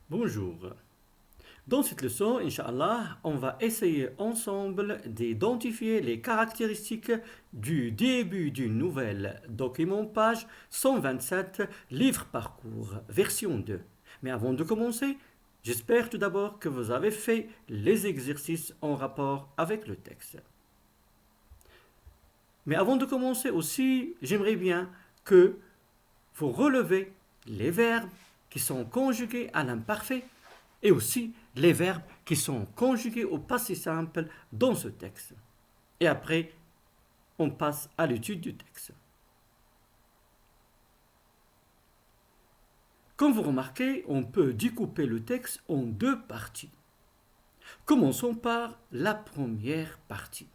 Bonjour. Dans cette leçon, Inch'Allah, on va essayer ensemble d'identifier les caractéristiques du début d'une nouvelle document page 127, livre parcours, version 2. Mais avant de commencer, j'espère tout d'abord que vous avez fait les exercices en rapport avec le texte. Mais avant de commencer aussi, j'aimerais bien que vous relevez les verbes qui sont conjugués à l'imparfait et aussi les verbes qui sont conjugués au passé simple dans ce texte. Et après, on passe à l'étude du texte. Comme vous remarquez, on peut découper le texte en deux parties. Commençons par la première partie.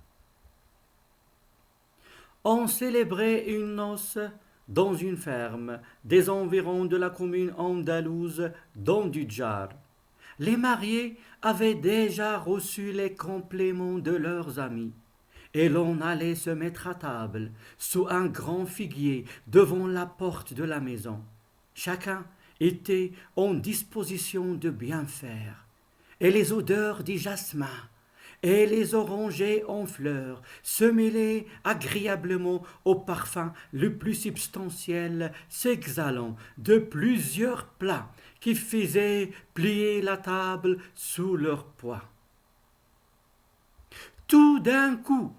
On célébrait une noce dans une ferme des environs de la commune andalouse d'Andudjar. Les mariés avaient déjà reçu les compléments de leurs amis, et l'on allait se mettre à table sous un grand figuier devant la porte de la maison. Chacun était en disposition de bien faire, et les odeurs du jasmin et les orangers en fleurs se mêlaient agréablement au parfum le plus substantiel s'exhalant de plusieurs plats qui faisaient plier la table sous leur poids. Tout d'un coup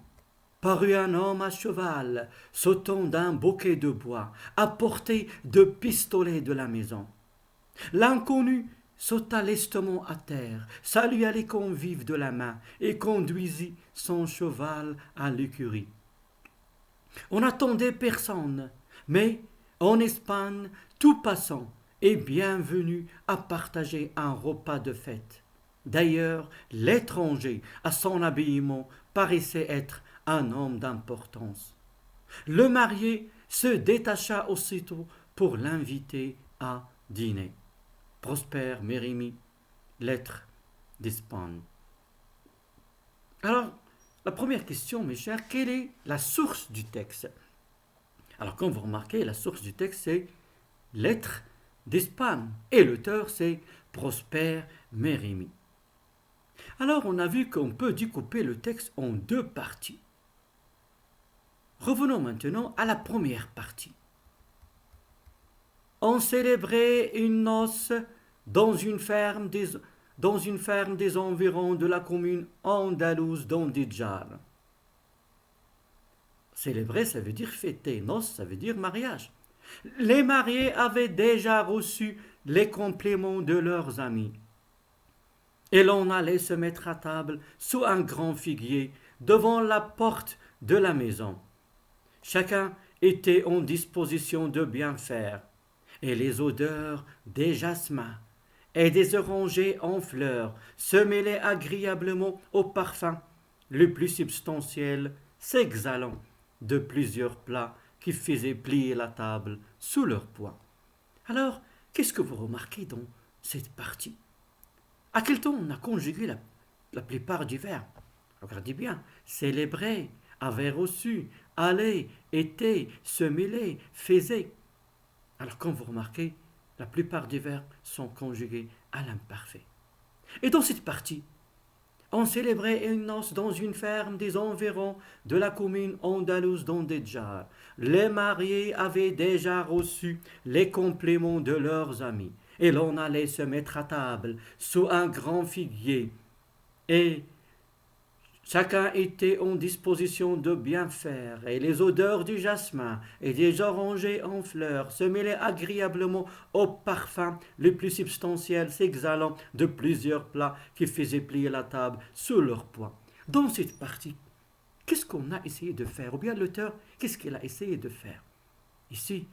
parut un homme à cheval, sautant d'un bouquet de bois, à portée de pistolet de la maison. L'inconnu sauta lestement à terre, salua les convives de la main et conduisit son cheval à l'écurie. On n'attendait personne, mais en Espagne, tout passant est bienvenu à partager un repas de fête. D'ailleurs, l'étranger, à son habillement, paraissait être un homme d'importance. Le marié se détacha aussitôt pour l'inviter à dîner. Prosper Mérimée, lettre d'Espagne. Alors, la première question, mes chers, quelle est la source du texte? Alors, comme vous remarquez, la source du texte, c'est lettre d'Espagne. Et l'auteur, c'est Prosper Mérimée. Alors, on a vu qu'on peut découper le texte en deux parties. Revenons maintenant à la première partie. On célébrait une noce dans une ferme des environs de la commune andalouse d'Andidjar. Célébrer, ça veut dire fêter. Noce, ça veut dire mariage. Les mariés avaient déjà reçu les compléments de leurs amis. Et l'on allait se mettre à table sous un grand figuier devant la porte de la maison. Chacun était en disposition de bien faire, et les odeurs des jasmins et des orangers en fleurs se mêlaient agréablement au parfum le plus substantiel s'exhalant de plusieurs plats qui faisaient plier la table sous leur poids. Alors, qu'est-ce que vous remarquez dans cette partie? À quel temps on a conjugué la plupart du verbes? Regardez bien, célébrer, avait reçu, aller, était, se mêler, faisait. Alors, comme vous remarquez, la plupart des verbes sont conjugués à l'imparfait. Et dans cette partie, on célébrait une noce dans une ferme des environs de la commune andalouse d'Andedjar. Les mariés avaient déjà reçu les compléments de leurs amis, et l'on allait se mettre à table sous un grand figuier, et chacun était en disposition de bien faire, et les odeurs du jasmin et des orangers en fleurs se mêlaient agréablement au parfum le plus substantiel s'exhalant de plusieurs plats qui faisaient plier la table sous leur poids. Dans cette partie, qu'est-ce qu'on a essayé de faire? Ou bien l'auteur, qu'est-ce qu'il a essayé de faire? Ici,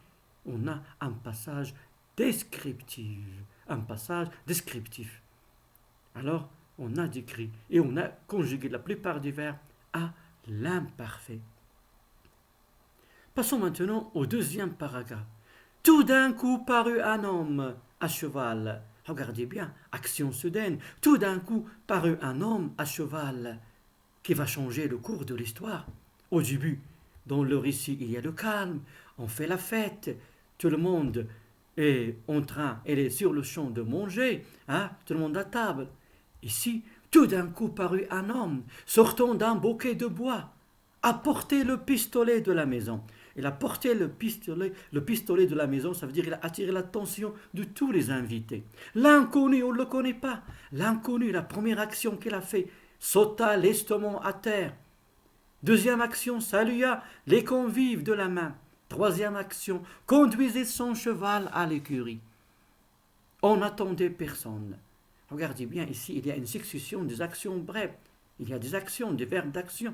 on a un passage descriptif. Un passage descriptif. Alors, on a décrit et on a conjugué la plupart des verbes à l'imparfait. Passons maintenant au deuxième paragraphe. Tout d'un coup parut un homme à cheval. Regardez bien, action soudaine. Tout d'un coup parut un homme à cheval qui va changer le cours de l'histoire. Au début, dans le récit, il y a le calme, on fait la fête, tout le monde est en train, elle est sur le champ de manger, hein, tout le monde à table. Ici, tout d'un coup parut un homme sortant d'un bouquet de bois, a porté le pistolet de la maison. Il a porté le pistolet de la maison, ça veut dire qu'il a attiré l'attention de tous les invités. L'inconnu, on ne le connaît pas. L'inconnu, la première action qu'il a fait, sauta lestement à terre. Deuxième action, salua les convives de la main. Troisième action, conduisait son cheval à l'écurie. On n'attendait personne. Regardez bien, ici, il y a une succession des actions brèves. Il y a des actions, des verbes d'action.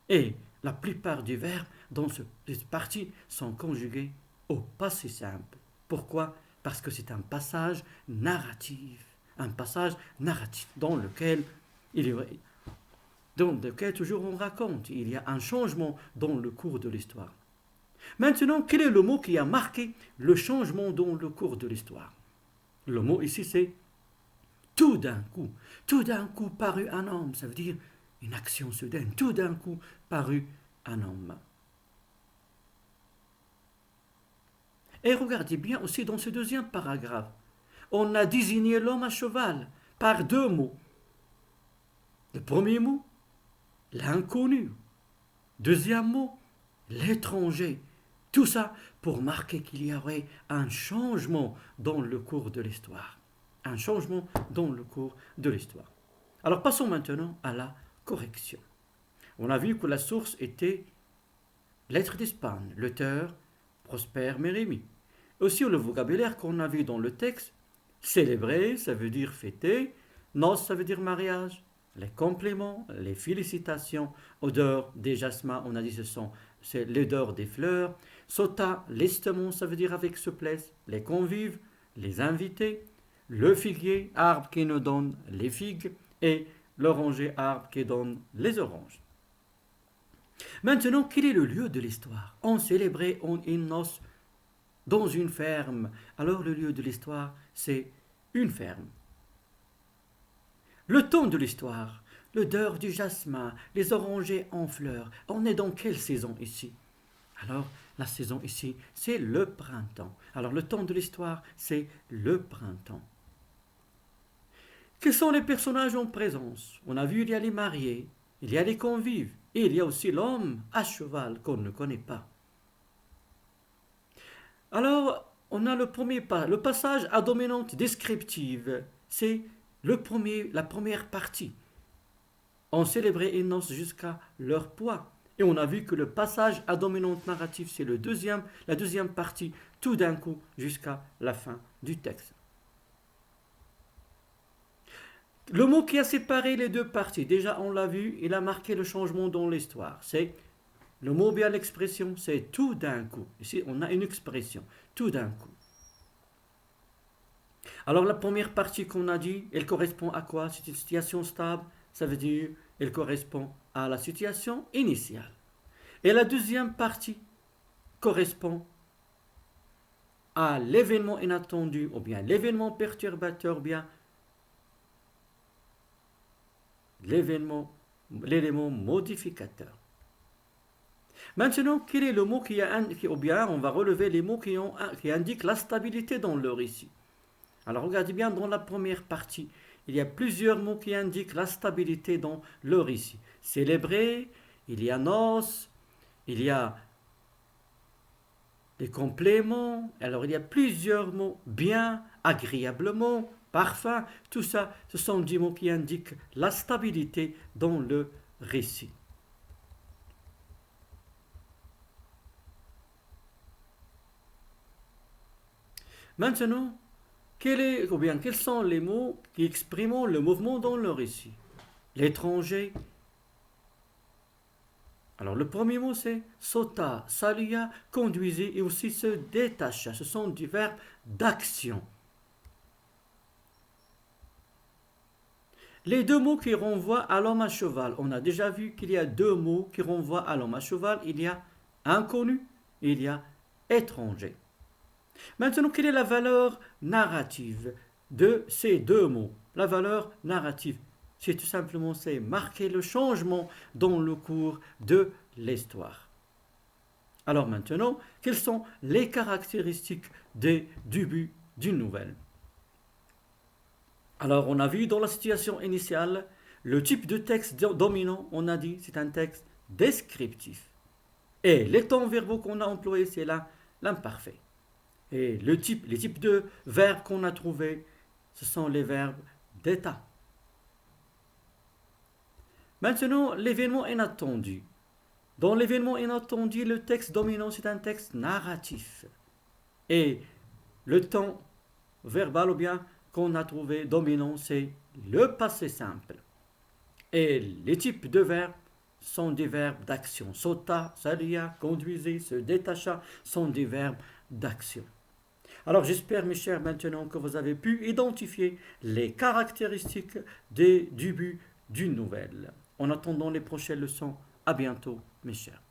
Et la plupart des verbes dans cette partie sont conjugués au passé simple. Pourquoi? Parce que c'est un passage narratif. Un passage narratif dans lequel toujours on raconte. Il y a un changement dans le cours de l'histoire. Maintenant, quel est le mot qui a marqué le changement dans le cours de l'histoire? Le mot ici, c'est tout d'un coup. Tout d'un coup parut un homme. Ça veut dire une action soudaine. Tout d'un coup parut un homme. Et regardez bien aussi dans ce deuxième paragraphe. On a désigné l'homme à cheval par deux mots. Le premier mot, l'inconnu. Deuxième mot, l'étranger. Tout ça pour marquer qu'il y aurait un changement dans le cours de l'histoire. Un changement dans le cours de l'histoire. Alors passons maintenant à la correction. On a vu que la source était lettre d'Espagne, l'auteur Prosper Mérimée. Aussi le vocabulaire qu'on a vu dans le texte, célébrer, ça veut dire fêter, noces, ça veut dire mariage, les compléments, les félicitations, odeur des jasmins, on a dit c'est l'odeur des fleurs, sauta, lestement, ça veut dire avec souplesse, les convives, les invités, le figuier, arbre qui nous donne les figues, et l'oranger, arbre qui donne les oranges. Maintenant, quel est le lieu de l'histoire? On célébrait une noce dans une ferme. Alors le lieu de l'histoire, c'est une ferme. Le temps de l'histoire, l'odeur du jasmin, les orangers en fleurs. On est dans quelle saison ici? Alors, la saison ici, c'est le printemps. Alors, le temps de l'histoire, c'est le printemps. Quels sont les personnages en présence? On a vu, il y a les mariés, il y a les convives, et il y a aussi l'homme à cheval qu'on ne connaît pas. Alors, on a le premier pas, le passage à dominante descriptive. C'est la première partie. On célébrait une noce jusqu'à leur poids. Et on a vu que le passage à dominante narrative, c'est la deuxième partie, tout d'un coup, jusqu'à la fin du texte. Le mot qui a séparé les deux parties, déjà on l'a vu, il a marqué le changement dans l'histoire. C'est le mot bien l'expression, c'est tout d'un coup. Ici, on a une expression, tout d'un coup. Alors la première partie qu'on a dit, elle correspond à quoi? C'est une situation stable, ça veut dire elle correspond à la situation initiale. Et la deuxième partie correspond à l'événement inattendu, ou bien l'événement perturbateur, ou bien l'élément modificateur. Maintenant, quel est le mot ou bien on va relever les mots qui indiquent la stabilité dans le récit. Alors regardez bien dans la première partie, il y a plusieurs mots qui indiquent la stabilité dans le récit. Célébrer, il y a noces, il y a des compléments, alors il y a plusieurs mots, bien, agréablement, parfum, tout ça, ce sont des mots qui indiquent la stabilité dans le récit. Maintenant, quels sont les mots qui expriment le mouvement dans le récit? L'étranger. Alors le premier mot c'est sauta, salua, conduisait et aussi se détacha. Ce sont des verbes d'action. Les deux mots qui renvoient à l'homme à cheval. On a déjà vu qu'il y a deux mots qui renvoient à l'homme à cheval. Il y a inconnu et il y a étranger. Maintenant, quelle est la valeur narrative de ces deux mots? La valeur narrative, c'est tout simplement marquer le changement dans le cours de l'histoire. Alors maintenant, quelles sont les caractéristiques des débuts d'une nouvelle? Alors on a vu dans la situation initiale, le type de texte dominant, on a dit, c'est un texte descriptif. Et les temps verbaux qu'on a employés, c'est là l'imparfait. Et les types de verbes qu'on a trouvés, ce sont les verbes d'état. Maintenant, l'événement inattendu. Dans l'événement inattendu, le texte dominant, c'est un texte narratif. Et le temps verbal ou bien qu'on a trouvé dominant, c'est le passé simple. Et les types de verbes sont des verbes d'action. Sauta, salia, conduisez, se détacha sont des verbes d'action. Alors j'espère, mes chers, maintenant que vous avez pu identifier les caractéristiques des débuts d'une nouvelle. En attendant les prochaines leçons, à bientôt, mes chers.